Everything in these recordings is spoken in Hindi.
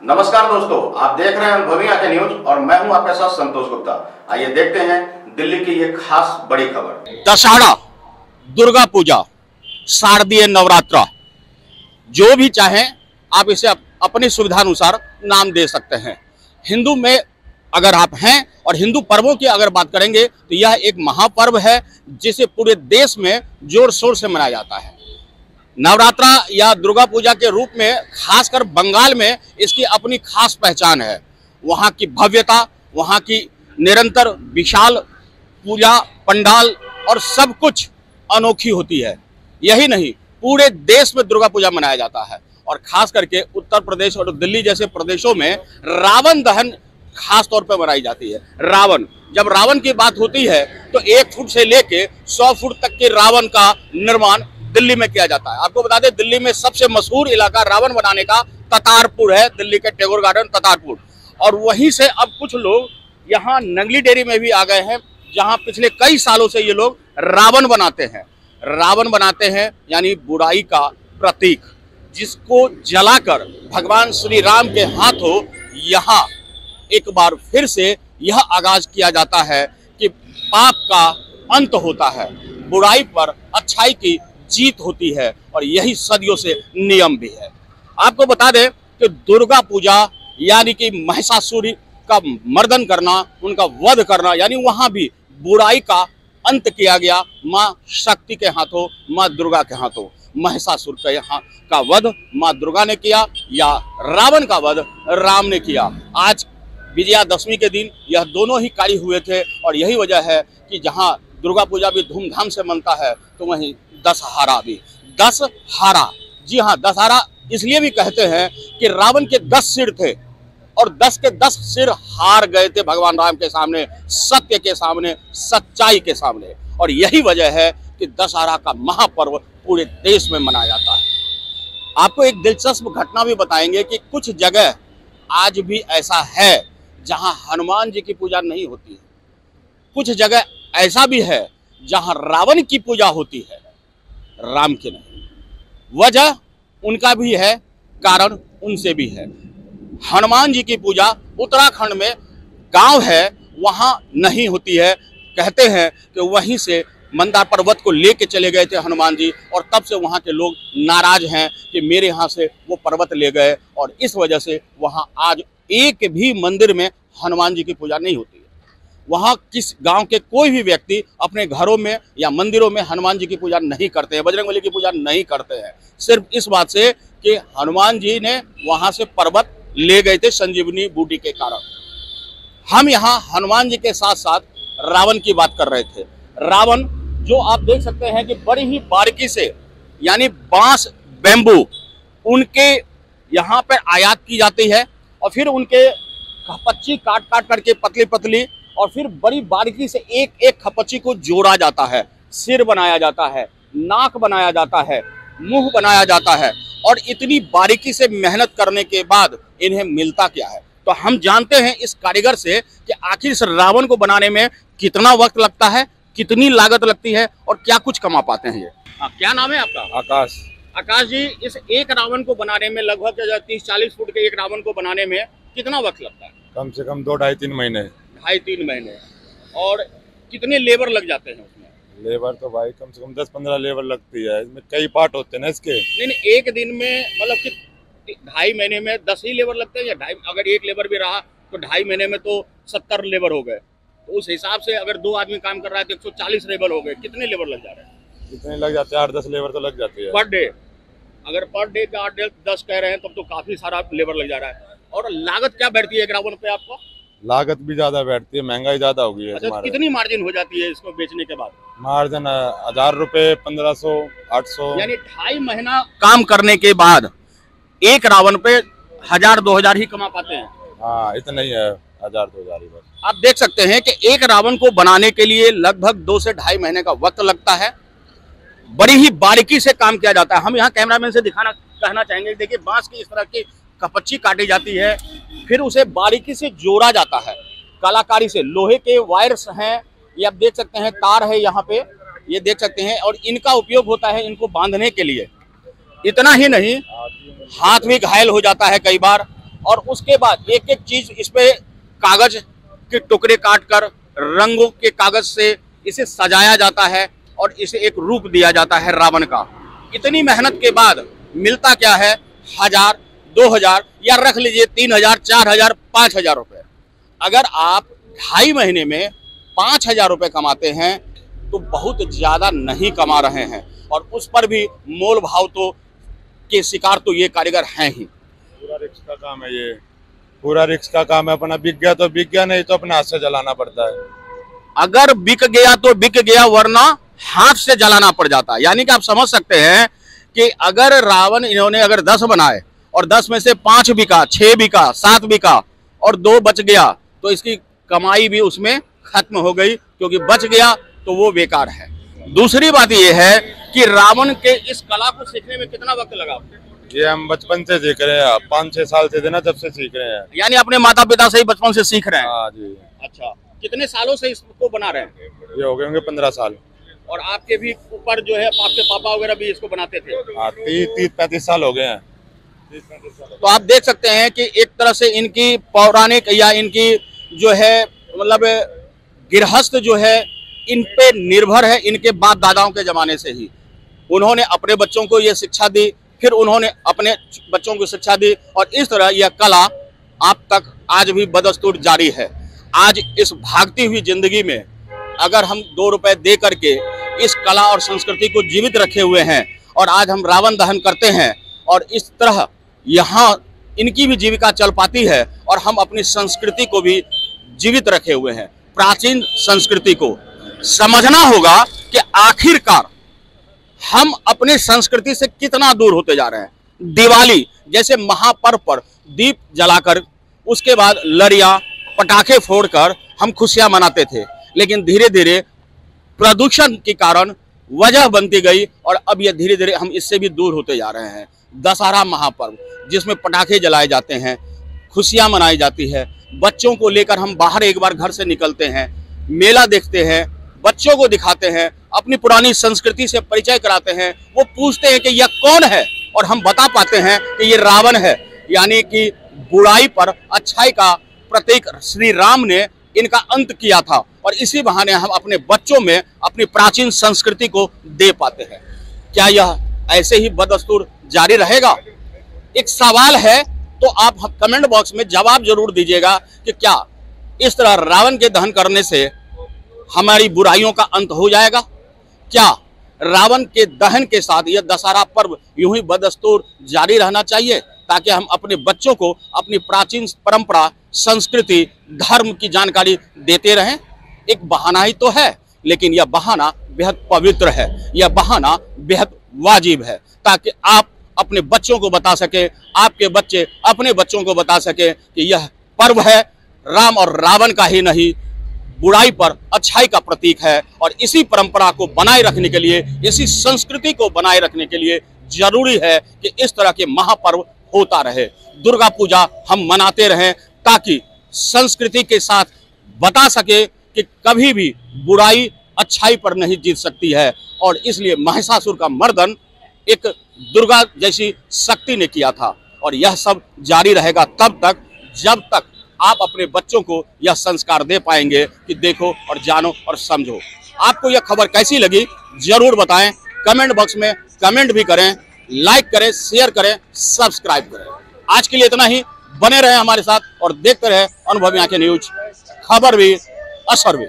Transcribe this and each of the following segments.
नमस्कार दोस्तों, आप देख रहे हैं अनुभवी आंखें न्यूज और मैं हूं आपके साथ संतोष गुप्ता। आइए देखते हैं दिल्ली की ये खास बड़ी खबर। दशहरा, दुर्गा पूजा, शारदीय नवरात्र, जो भी चाहें आप इसे अपनी सुविधानुसार नाम दे सकते हैं। हिंदू में अगर आप हैं और हिंदू पर्वों की अगर बात करेंगे तो यह एक महापर्व है जिसे पूरे देश में जोर शोर से मनाया जाता है। नवरात्रा या दुर्गा पूजा के रूप में खासकर बंगाल में इसकी अपनी खास पहचान है। वहाँ की भव्यता, वहाँ की निरंतर विशाल पूजा पंडाल और सब कुछ अनोखी होती है। यही नहीं, पूरे देश में दुर्गा पूजा मनाया जाता है और खास करके उत्तर प्रदेश और दिल्ली जैसे प्रदेशों में रावण दहन खास तौर पर मनाई जाती है। रावण, जब रावण की बात होती है तो 1 फुट से लेके 100 फुट तक के रावण का निर्माण दिल्ली में किया जाता है। आपको बता दें, दिल्ली में सबसे मशहूर इलाका रावण बनाने का ततारपुर है, दिल्ली के टैगोर गार्डन ततारपुर। और वहीं से अब कुछ लोग यहाँ नंगली डेयरी में भी आ गए हैं, जहाँ पिछले कई सालों से ये लोग रावण बनाते हैं। रावण बनाते हैं यानी बुराई का प्रतीक, जिसको जलाकर भगवान श्री राम के हाथों यहाँ एक बार फिर से यह आगाज किया जाता है कि पाप का अंत होता है, बुराई पर अच्छाई की जीत होती है और यही सदियों से नियम भी है। आपको बता दें कि दुर्गा पूजा यानी कि महिषासुर का मर्दन करना, उनका वध करना, यानी वहां भी बुराई का अंत किया गया माँ शक्ति के हाथों, माँ दुर्गा के हाथों। महिषासुर के यहाँ का वध माँ दुर्गा ने किया या रावण का वध राम ने किया। आज विजयादशमी के दिन यह दोनों ही कार्य हुए थे और यही वजह है कि जहाँ दुर्गा पूजा भी धूमधाम से मनता है तो वहीं दशहरा भी। दशहरा, जी हाँ, दशहरा इसलिए भी कहते हैं कि रावण के 10 सिर थे और 10 के 10 सिर हार गए थे भगवान राम के सामने, सत्य के सामने, सच्चाई के सामने। और यही वजह है कि दशहरा का महापर्व पूरे देश में मनाया जाता है। आपको एक दिलचस्प घटना भी बताएंगे कि कुछ जगह आज भी ऐसा है जहां हनुमान जी की पूजा नहीं होती है। कुछ जगह ऐसा भी है जहां रावण की पूजा होती है, राम की नहीं। वजह उनका भी है, कारण उनसे भी है। हनुमान जी की पूजा उत्तराखंड में गांव है, वहां नहीं होती है। कहते हैं कि वहीं से मंदार पर्वत को लेके चले गए थे हनुमान जी और तब से वहां के लोग नाराज हैं कि मेरे यहाँ से वो पर्वत ले गए और इस वजह से वहां आज एक भी मंदिर में हनुमान जी की पूजा नहीं होती है। वहाँ किस गांव के कोई भी व्यक्ति अपने घरों में या मंदिरों में हनुमान जी की पूजा नहीं करते हैं, बजरंगबली की पूजा नहीं करते हैं, सिर्फ इस बात से कि हनुमान जी ने वहाँ से पर्वत ले गए थे संजीवनी बूटी के कारण। हम यहाँ हनुमान जी के साथ साथ रावण की बात कर रहे थे। रावण जो आप देख सकते हैं कि बड़ी ही बारीकी से, यानी बांस, बैम्बू, उनके यहाँ पर आयात की जाती है और फिर उनके खपच्ची काट काट करके पतली पतली और फिर बड़ी बारीकी से एक एक खपच्ची को जोड़ा जाता है। सिर बनाया जाता है, नाक बनाया जाता है, मुंह बनाया जाता है और इतनी बारीकी से मेहनत करने के बाद इन्हें मिलता क्या है? तो हम जानते हैं इस कारीगर से कि आखिर इस रावण को बनाने में कितना वक्त लगता है, कितनी लागत लगती है और क्या कुछ कमा पाते हैं ये। क्या नाम है आपका? आकाश। आकाश जी, इस एक रावण को बनाने में लगभग 30-40 फुट के एक रावण को बनाने में कितना वक्त लगता है? कम से कम 2-2.5-3 महीने। 2.5-3 महीने। और कितने लेबर लग जाते हैं उसमें? लेबर तो भाई कम से कम 10-15 लेबर लगती है, इसमें कई पार्ट होते हैं ना इसके। नहीं, एक दिन में मतलब कि 2.5 महीने में 10 ही लेबर लगते हैं या 2.5? अगर एक लेबर भी रहा तो 2.5 महीने में तो 70 लेबर हो गए। तो उस हिसाब से अगर 2 आदमी काम कर रहा है तो 140 लेबर हो गए। कितने लेबर लग जा रहे हैं? इतने लग जाते हैं, 8-10 लेबर तो लग जाती है पर डे। अगर पर डे का 8-10 कह रहे हैं तब तो काफी सारा लेबर लग जा रहा है। और लागत क्या बैठती है एक रावण पे आपको? लागत भी ज्यादा बैठती है, महंगाई ज्यादा हो गई है। अच्छा, कितनी मार्जिन हो जाती है इसको बेचने के बाद? मार्जिन 1000 रुपए, 1500, 800। यानी 2.5 महीना काम करने के बाद एक रावण पे 1000-2000 ही कमा पाते हैं। हाँ, इतना ही है, 1000-2000 ही बस। आप देख सकते हैं कि एक रावण को बनाने के लिए लगभग 2 से 2.5 महीने का वक्त लगता है। बड़ी ही बारीकी से काम किया जाता है। हम यहाँ कैमरामैन से कहना चाहेंगे, देखिए बांस की इस तरह की कपच्ची काटी जाती है, फिर उसे बारीकी से जोड़ा जाता है कलाकारी से। लोहे के वायर्स हैं, ये आप देख सकते हैं, तार है यहाँ पे, ये देख सकते हैं, और इनका उपयोग होता है इनको बांधने के लिए। इतना ही नहीं, हाथ भी घायल हो जाता है कई बार, और उसके बाद एक एक चीज इस पे कागज के टुकड़े काटकर रंगों के कागज से इसे सजाया जाता है और इसे एक रूप दिया जाता है रावण का। इतनी मेहनत के बाद मिलता क्या है? 1000, 2000 या रख लीजिए 3000, 4000, 5000 रुपए। अगर आप 2.5 महीने में 5000 रुपए कमाते हैं तो बहुत ज्यादा नहीं कमा रहे हैं, और उस पर भी मोल भाव तो के शिकार तो ये कारीगर हैं ही। पूरा रिस्क का काम है ये, पूरा रिस्क का काम है। अपना बिक गया तो बिक गया, नहीं तो अपने हाथ से जलाना पड़ता है। अगर बिक गया तो बिक गया, वरना हाथ से जलाना पड़ जाता है। यानी कि आप समझ सकते हैं कि अगर रावण इन्होंने अगर 10 बनाए और 10 में से 5 बिका, 6 बिका, 7 बिका और 2 बच गया, तो इसकी कमाई भी उसमें खत्म हो गई, क्योंकि बच गया तो वो बेकार है। दूसरी बात यह है कि रावण के इस कला को सीखने में कितना वक्त लगा? ये हम बचपन से सीख रहे हैं, 5-6 साल से देना जब से सीख रहे हैं। यानी अपने माता पिता से ही बचपन से सीख रहे हैं? हाँ जी। अच्छा, कितने सालों से इसको बना रहे हैं? ये हो गए होंगे 15 साल। और आपके भी ऊपर जो है आपके पापा वगैरह भी इसको बनाते थे? हाँ, 30-35 साल हो गए हैं। तो आप देख सकते हैं कि एक तरह से इनकी पौराणिक या इनकी जो है मतलब गृहस्थ जो है इन पे निर्भर है, इनके बाप दादाओं के जमाने से ही। उन्होंने अपने बच्चों को ये शिक्षा दी, फिर उन्होंने अपने बच्चों को शिक्षा दी, और इस तरह यह कला आप तक आज भी बदस्तूर जारी है। आज इस भागती हुई जिंदगी में अगर हम 2 रुपए दे करके इस कला और संस्कृति को जीवित रखे हुए हैं, और आज हम रावण दहन करते हैं, और इस तरह यहाँ इनकी भी जीविका चल पाती है, और हम अपनी संस्कृति को भी जीवित रखे हुए हैं। प्राचीन संस्कृति को समझना होगा कि आखिरकार हम अपने संस्कृति से कितना दूर होते जा रहे हैं। दिवाली जैसे महापर्व पर दीप जलाकर, उसके बाद लड़ियां पटाखे फोड़कर हम खुशियां मनाते थे, लेकिन धीरे धीरे प्रदूषण के कारण वजह बनती गई, और अब यह धीरे धीरे हम इससे भी दूर होते जा रहे हैं। दशहरा महापर्व जिसमें पटाखे जलाए जाते हैं, खुशियां मनाई जाती है, बच्चों को लेकर हम बाहर एक बार घर से निकलते हैं, मेला देखते हैं, बच्चों को दिखाते हैं, अपनी पुरानी संस्कृति से परिचय कराते हैं। वो पूछते हैं कि यह कौन है, और हम बता पाते हैं कि ये रावण है। यानी कि बुराई पर अच्छाई का प्रतीक श्री राम ने इनका अंत किया था, और इसी बहाने हम अपने बच्चों में अपनी प्राचीन संस्कृति को दे पाते हैं। क्या यह ऐसे ही बदस्तूर जारी रहेगा? एक सवाल है, तो आप कमेंट बॉक्स में जवाब जरूर दीजिएगा कि क्या इस तरह रावण के दहन करने से हमारी बुराइयों का अंत हो जाएगा? क्या रावण के दहन के साथ यह दशहरा पर्व यूं ही बदस्तूर जारी रहना चाहिए, ताकि हम अपने बच्चों को अपनी प्राचीन परंपरा, संस्कृति, धर्म की जानकारी देते रहें? एक बहाना ही तो है, लेकिन यह बहाना बेहद पवित्र है, यह बहाना बेहद वाजिब है, ताकि आप अपने बच्चों को बता सके, आपके बच्चे अपने बच्चों को बता सके कि यह पर्व है राम और रावण का ही नहीं, बुराई पर अच्छाई का प्रतीक है। और इसी परंपरा को बनाए रखने के लिए, इसी संस्कृति को बनाए रखने के लिए जरूरी है कि इस तरह के महापर्व होता रहे। दुर्गा पूजा हम मनाते रहें, ताकि संस्कृति के साथ बता सके कि कभी भी बुराई अच्छाई पर नहीं जीत सकती है। और इसलिए महिषासुर का मर्दन एक दुर्गा जैसी शक्ति ने किया था, और यह सब जारी रहेगा तब तक जब तक आप अपने बच्चों को यह संस्कार दे पाएंगे कि देखो और जानो और समझो। आपको यह खबर कैसी लगी जरूर बताएं, कमेंट बॉक्स में कमेंट भी करें, लाइक करें, शेयर करें, सब्सक्राइब करें। आज के लिए इतना ही। बने रहे हमारे साथ और देखते रहे अनुभवी आंखें न्यूज, खबर भी असर भी।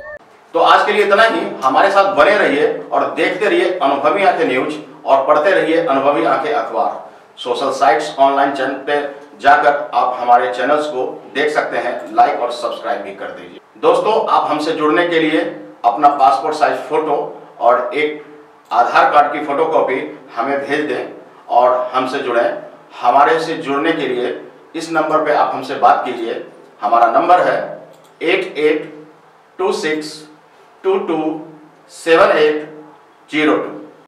तो आज के लिए इतना ही। हमारे साथ बने रहिए और देखते रहिए अनुभवी आंखें न्यूज, और पढ़ते रहिए अनुभवी आंखें अखबार। सोशल साइट्स, ऑनलाइन चैनल पे जाकर आप हमारे चैनल्स को देख सकते हैं, लाइक और सब्सक्राइब भी कर दीजिए। दोस्तों, आप हमसे जुड़ने के लिए अपना पासपोर्ट साइज फोटो और एक आधार कार्ड की फोटोकॉपी हमें भेज दें और हमसे जुड़ें। हमारे से जुड़ने के लिए इस नंबर पे आप हमसे बात कीजिए। हमारा नंबर है 8826227802।